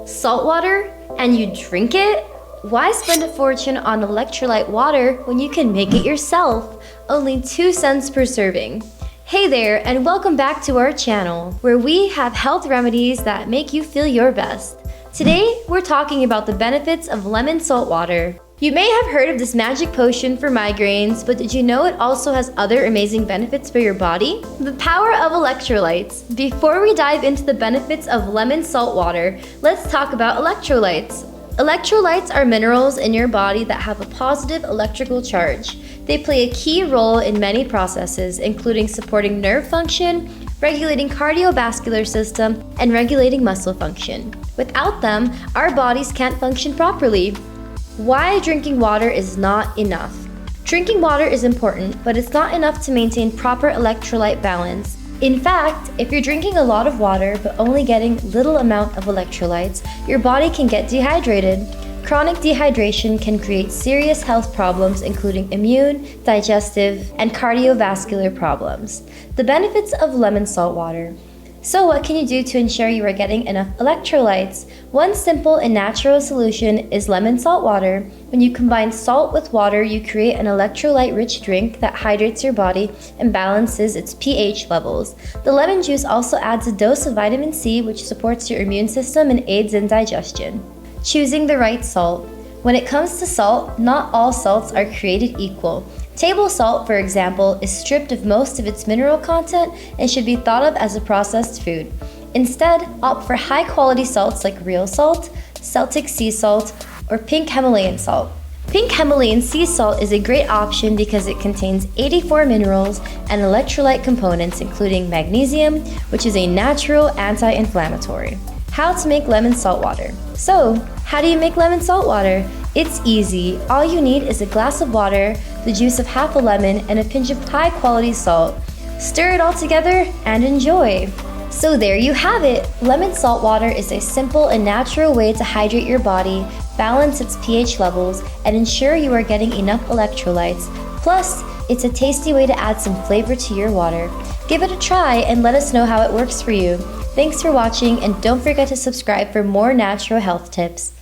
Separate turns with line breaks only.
Salt water? And you drink it? Why spend a fortune on electrolyte water when you can make it yourself? Only 2 cents per serving. Hey there, and welcome back to our channel, where we have health remedies that make you feel your best. Today, we're talking about the benefits of lemon salt water. You may have heard of this magic potion for migraines, but did you know it also has other amazing benefits for your body? The power of electrolytes. Before we dive into the benefits of lemon salt water, let's talk about electrolytes. Electrolytes are minerals in your body that have a positive electrical charge. They play a key role in many processes, including supporting nerve function, regulating cardiovascular system, and regulating muscle function. Without them, our bodies can't function properly. Why drinking water is not enough. Drinking water is important, but it's not enough to maintain proper electrolyte balance. In fact, if you're drinking a lot of water but only getting little amount of electrolytes, your body can get dehydrated. Chronic dehydration can create serious health problems including immune, digestive, and cardiovascular problems. The benefits of lemon salt water. So what can you do to ensure you are getting enough electrolytes? One simple and natural solution is lemon salt water. When you combine salt with water, you create an electrolyte-rich drink that hydrates your body and balances its pH levels. The lemon juice also adds a dose of vitamin C, which supports your immune system and aids in digestion. Choosing the right salt. When it comes to salt, not all salts are created equal. Table salt, for example, is stripped of most of its mineral content and should be thought of as a processed food. Instead, opt for high-quality salts like real salt, Celtic sea salt, or pink Himalayan salt. Pink Himalayan sea salt is a great option because it contains 84 minerals and electrolyte components including magnesium, which is a natural anti-inflammatory. How to make lemon salt water. So, how do you make lemon salt water? It's easy. All you need is a glass of water, the juice of half a lemon, and a pinch of high-quality salt. Stir it all together and enjoy. So there you have it. Lemon salt water is a simple and natural way to hydrate your body, balance its pH levels, and ensure you are getting enough electrolytes. Plus, it's a tasty way to add some flavor to your water. Give it a try and let us know how it works for you. Thanks for watching, and don't forget to subscribe for more natural health tips.